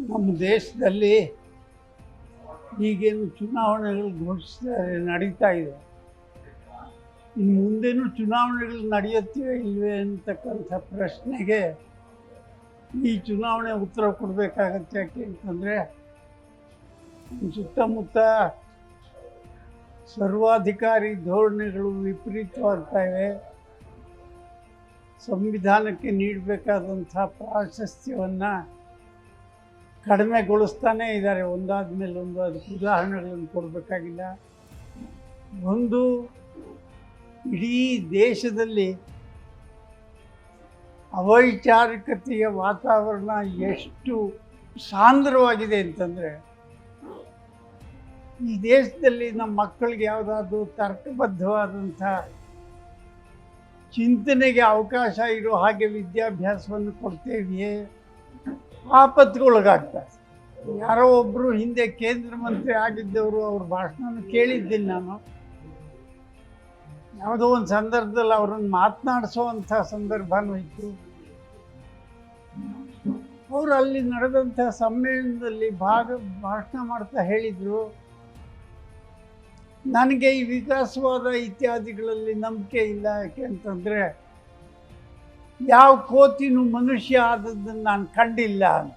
ನಮ್ಮ ದೇಶದಲ್ಲಿ ಈಗೇನು ಚುನಾವಣೆಗಳು ಘೋಷಿಸಿದ್ದಾರೆ ನಡೀತಾ ಇದೆ. ಇನ್ನು ಮುಂದೇನು ಚುನಾವಣೆಗಳು ನಡೆಯುತ್ತವೆ ಇಲ್ವೇ ಅಂತಕ್ಕಂಥ ಪ್ರಶ್ನೆಗೆ ಈ ಚುನಾವಣೆ ಉತ್ತರ ಕೊಡಬೇಕಾಗತ್ತೆ. ಯಾಕೆ ಅಂತಂದರೆ ಸುತ್ತಮುತ್ತ ಸರ್ವಾಧಿಕಾರಿ ಧೋರಣೆಗಳು ವಿಪರೀತವಾಗ್ತಾ ಇವೆ. ಸಂವಿಧಾನಕ್ಕೆ ನೀಡಬೇಕಾದಂಥ ಪ್ರಾಶಸ್ತ್ಯವನ್ನು ಕಡಿಮೆಗೊಳಿಸ್ತಾನೇ ಇದ್ದಾರೆ ಒಂದಾದ ಮೇಲೆ ಒಂದು. ಅದಕ್ಕೆ ಉದಾಹರಣೆಗಳನ್ನು ಕೊಡಬೇಕಾಗಿಲ್ಲ. ಒಂದು, ಇಡೀ ದೇಶದಲ್ಲಿ ಅವೈಚಾರಿಕತೆಯ ವಾತಾವರಣ ಎಷ್ಟು ಸಾಂದ್ರವಾಗಿದೆ ಅಂತಂದರೆ, ಈ ದೇಶದಲ್ಲಿ ನಮ್ಮ ಮಕ್ಕಳಿಗೆ ಯಾವುದಾದ್ರೂ ತರ್ಕಬದ್ಧವಾದಂಥ ಚಿಂತನೆಗೆ ಅವಕಾಶ ಇರೋ ಹಾಗೆ ವಿದ್ಯಾಭ್ಯಾಸವನ್ನು ಕೊಡ್ತೇವೆಯೇ ಆಪತ್ತುಗೊಳಗಾಗ್ತಾರೆ. ಯಾರೋ ಒಬ್ಬರು ಹಿಂದೆ ಕೇಂದ್ರ ಮಂತ್ರಿ ಆಗಿದ್ದವರು, ಅವ್ರ ಭಾಷಣ ಕೇಳಿದ್ದೀನಿ ನಾನು. ಯಾವುದೋ ಒಂದು ಸಂದರ್ಭದಲ್ಲಿ ಅವರನ್ನು ಮಾತನಾಡಿಸೋವಂಥ ಸಂದರ್ಭನೂ ಇತ್ತು. ಅವರು ಅಲ್ಲಿ ನಡೆದಂಥ ಸಮ್ಮೇಳನದಲ್ಲಿ ಭಾಷಣ ಮಾಡ್ತಾ ಹೇಳಿದರು, ನನಗೆ ಈ ವಿಕಾಸವಾದ ಇತ್ಯಾದಿಗಳಲ್ಲಿ ನಂಬಿಕೆ ಇಲ್ಲ. ಯಾಕೆ ಅಂತಂದರೆ ಯಾವ ಕೋತಿನೂ ಮನುಷ್ಯ ಆದದ್ದನ್ನು ನಾನು ಕಂಡಿಲ್ಲ ಅಂತ.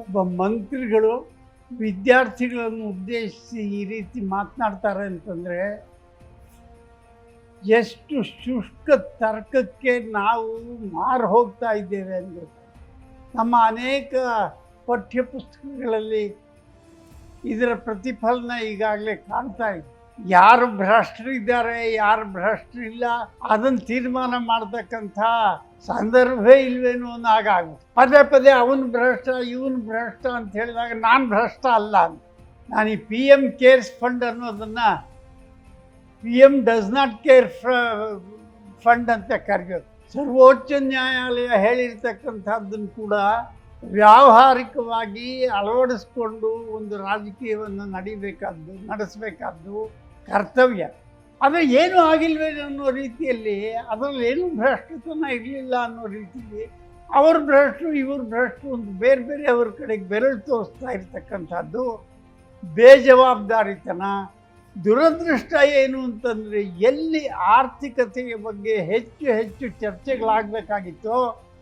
ಒಬ್ಬ ಮಂತ್ರಿಗಳು ವಿದ್ಯಾರ್ಥಿಗಳನ್ನು ಉದ್ದೇಶಿಸಿ ಈ ರೀತಿ ಮಾತನಾಡ್ತಾರೆ ಅಂತಂದರೆ ಎಷ್ಟು ಶುಷ್ಕ ತರ್ಕಕ್ಕೆ ನಾವು ಮಾರು ಹೋಗ್ತಾ ಇದ್ದೇವೆ ಅಂದರೆ. ನಮ್ಮ ಅನೇಕ ಪಠ್ಯಪುಸ್ತಕಗಳಲ್ಲಿ ಇದರ ಪ್ರತಿಫಲನ ಈಗಾಗಲೇ ಕಾಣ್ತಾ ಇದೆ. ಯಾರು ಭ್ರಷ್ಟರಿದ್ದಾರೆ, ಯಾರು ಭ್ರಷ್ಟರಿಲ್ಲ ಅದನ್ನು ತೀರ್ಮಾನ ಮಾಡ್ತಕ್ಕಂಥ ಸಂದರ್ಭವೇ ಇಲ್ವೇನೋ ಆಗುತ್ತೆ. ಪದೇ ಪದೇ ಅವನು ಭ್ರಷ್ಟ ಇವನು ಭ್ರಷ್ಟ ಅಂತ ಹೇಳಿದಾಗ ನಾನು ಭ್ರಷ್ಟ ಅಲ್ಲ ಅಂತ. ನಾನು ಈ PM ಕೇರ್ಸ್ ಫಂಡ್ ಅನ್ನೋದನ್ನು PM does not care fund ಅಂತ ಕರೆಯೋದು. ಸರ್ವೋಚ್ಚ ನ್ಯಾಯಾಲಯ ಹೇಳಿರ್ತಕ್ಕಂಥದ್ದನ್ನು ಕೂಡ ವ್ಯಾವಹಾರಿಕವಾಗಿ ಅಳವಡಿಸ್ಕೊಂಡು ಒಂದು ರಾಜಕೀಯವನ್ನು ನಡೆಸಬೇಕಾದ್ದು ಕರ್ತವ್ಯ. ಆದರೆ ಏನೂ ಆಗಿಲ್ವೇ ಅನ್ನೋ ರೀತಿಯಲ್ಲಿ, ಅದರಲ್ಲಿ ಏನೂ ಭ್ರಷ್ಟತನ ಇರಲಿಲ್ಲ ಅನ್ನೋ ರೀತಿಯಲ್ಲಿ ಅವರು ಭ್ರಷ್ಟರು ಇವರು ಭ್ರಷ್ಟರು ಒಂದು ಬೇರೆ ಬೇರೆ ಅವ್ರ ಕಡೆಗೆ ಬೆರಳು ತೋರಿಸ್ತಾ ಇರ್ತಕ್ಕಂಥದ್ದು ಬೇಜವಾಬ್ದಾರಿತನ. ದುರದೃಷ್ಟ ಏನು ಅಂತಂದರೆ, ಎಲ್ಲಿ ಆರ್ಥಿಕತೆಯ ಬಗ್ಗೆ ಹೆಚ್ಚು ಹೆಚ್ಚು ಚರ್ಚೆಗಳಾಗಬೇಕಾಗಿತ್ತೋ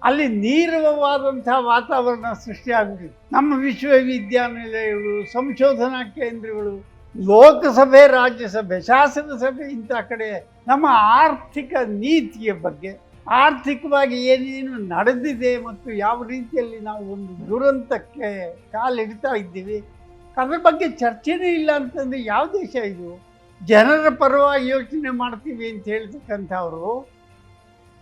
ಅಲ್ಲಿ ನೀರವವಾದಂಥ ವಾತಾವರಣ ಸೃಷ್ಟಿಯಾಗುತ್ತಿದೆ. ನಮ್ಮ ವಿಶ್ವವಿದ್ಯಾನಿಲಯಗಳು, ಸಂಶೋಧನಾ ಕೇಂದ್ರಗಳು, ಲೋಕಸಭೆ, ರಾಜ್ಯಸಭೆ, ಶಾಸನ ಸಭೆ ಇಂಥ ಕಡೆ ನಮ್ಮ ಆರ್ಥಿಕ ನೀತಿಯ ಬಗ್ಗೆ, ಆರ್ಥಿಕವಾಗಿ ಏನೇನು ನಡೆದಿದೆ ಮತ್ತು ಯಾವ ರೀತಿಯಲ್ಲಿ ನಾವು ಒಂದು ದುರಂತಕ್ಕೆ ಕಾಲಿಡ್ತಾ ಇದ್ದೀವಿ ಅದ್ರ ಬಗ್ಗೆ ಚರ್ಚೆನೇ ಇಲ್ಲ ಅಂತಂದರೆ ಯಾವ ದೇಶ ಇದು? ಜನರ ಪರವಾಗಿ ಯೋಚನೆ ಮಾಡ್ತೀವಿ ಅಂತ ಹೇಳ್ತಕ್ಕಂಥವ್ರು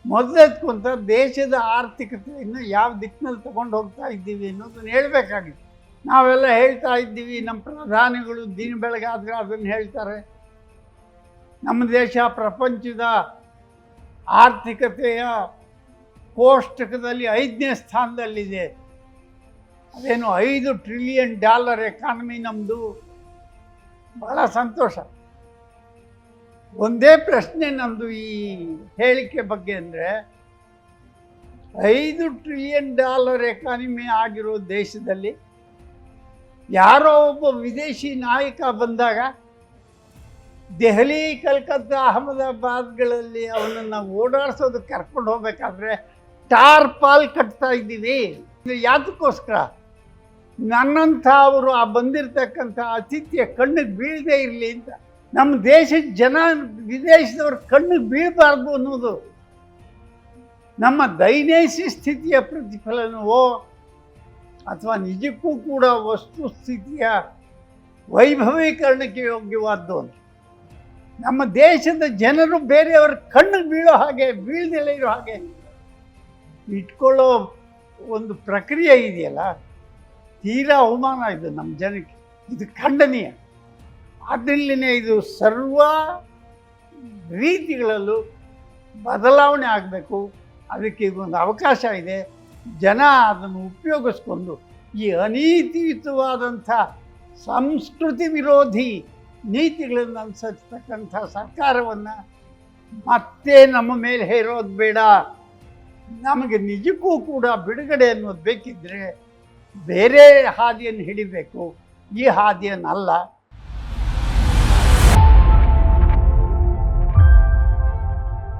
ಮೊದಲೆತ್ಕೊಂತ ದೇಶದ ಆರ್ಥಿಕತೆಯನ್ನು ಯಾವ ದಿಕ್ಕಿನಲ್ಲಿ ತಗೊಂಡು ಹೋಗ್ತಾ ಇದ್ದೀವಿ ಅನ್ನೋದನ್ನು ಹೇಳಬೇಕಾಗಿತ್ತು. ನಾವೆಲ್ಲ ಹೇಳ್ತಾ ಇದ್ದೀವಿ, ನಮ್ಮ ಪ್ರಧಾನಿಗಳು ದಿನ ಬೆಳಗಾದರೆ ಅದನ್ನು ಹೇಳ್ತಾರೆ. ನಮ್ಮ ದೇಶ ಪ್ರಪಂಚದ ಆರ್ಥಿಕತೆಯ ಕೋಷ್ಟಕದಲ್ಲಿ 5ನೇ ಸ್ಥಾನದಲ್ಲಿದೆ. ಅದೇನು $5 ಟ್ರಿಲಿಯನ್ ಎಕಾನಮಿ ನಮ್ಮದು. ಬಹಳ ಸಂತೋಷ. ಒಂದೇ ಪ್ರಶ್ನೆ ನಮ್ಮದು ಈ ಹೇಳಿಕೆ ಬಗ್ಗೆ ಅಂದರೆ, $5 ಟ್ರಿಲಿಯನ್ ಎಕಾನಮಿ ಆಗಿರೋ ದೇಶದಲ್ಲಿ ಯಾರೋ ಒಬ್ಬ ವಿದೇಶಿ ನಾಯಕ ಬಂದಾಗ ದೆಹಲಿ, ಕಲ್ಕತ್ತಾ, ಅಹಮದಾಬಾದ್ಗಳಲ್ಲಿ ಅವನನ್ನು ಓಡಾಡಿಸೋದಕ್ಕೆ ಕರ್ಕೊಂಡು ಹೋಗ್ಬೇಕಾದ್ರೆ ಟಾರ್ಪಾಲ್ ಕಟ್ತಾ ಇದ್ದೀವಿ. ಯಾತಕ್ಕೋಸ್ಕರ? ನನ್ನಂಥ ಅವರು ಆ ಬಂದಿರತಕ್ಕಂಥ ಅತಿಥಿಯ ಕಣ್ಣಿಗೆ ಬೀಳದೇ ಇರಲಿ ಅಂತ. ನಮ್ಮ ದೇಶದ ಜನ ವಿದೇಶದವ್ರ ಕಣ್ಣಿಗೆ ಬೀಳಬಾರ್ದು ಅನ್ನೋದು ನಮ್ಮ ದೈನೈಸಿ ಸ್ಥಿತಿಯ ಪ್ರತಿಫಲನವೋ ಅಥವಾ ನಿಜಕ್ಕೂ ಕೂಡ ವಸ್ತುಸ್ಥಿತಿಯ ವೈಭವೀಕರಣಕ್ಕೆ ಯೋಗ್ಯವಾದ್ದು ಅಂತ. ನಮ್ಮ ದೇಶದ ಜನರು ಬೇರೆಯವರ ಕಣ್ಣಿಗೆ ಬೀಳೋ ಹಾಗೆ, ಬೀಳದೆಲ್ಲ ಇರೋ ಹಾಗೆ ಇಟ್ಕೊಳ್ಳೋ ಒಂದು ಪ್ರಕ್ರಿಯೆ ಇದೆಯಲ್ಲ, ತೀರಾ ಅವಮಾನ ಇದು ನಮ್ಮ ಜನಕ್ಕೆ. ಇದು ಖಂಡನೀಯ. ಆದ್ದರಿಂದಲೇ ಇದು ಸರ್ವ ರೀತಿಗಳಲ್ಲೂ ಬದಲಾವಣೆ ಆಗಬೇಕು. ಅದಕ್ಕೆ ಇದೊಂದು ಅವಕಾಶ ಇದೆ. ಜನ ಅದನ್ನು ಉಪಯೋಗಿಸ್ಕೊಂಡು ಈ ಅನೀತಿಯುತವಾದಂಥ ಸಂಸ್ಕೃತಿ ವಿರೋಧಿ ನೀತಿಗಳನ್ನು ಅನುಸರಿಸ್ತಕ್ಕಂಥ ಸರ್ಕಾರವನ್ನು ಮತ್ತೆ ನಮ್ಮ ಮೇಲೆ ಹೇರೋದು ಬೇಡ. ನಮಗೆ ನಿಜಕ್ಕೂ ಕೂಡ ಬಿಡುಗಡೆ ಅನ್ನೋದು ಬೇಕಿದ್ದರೆ ಬೇರೆ ಹಾದಿಯನ್ನು ಹಿಡಿಬೇಕು, ಈ ಹಾದಿಯನ್ನಲ್ಲ.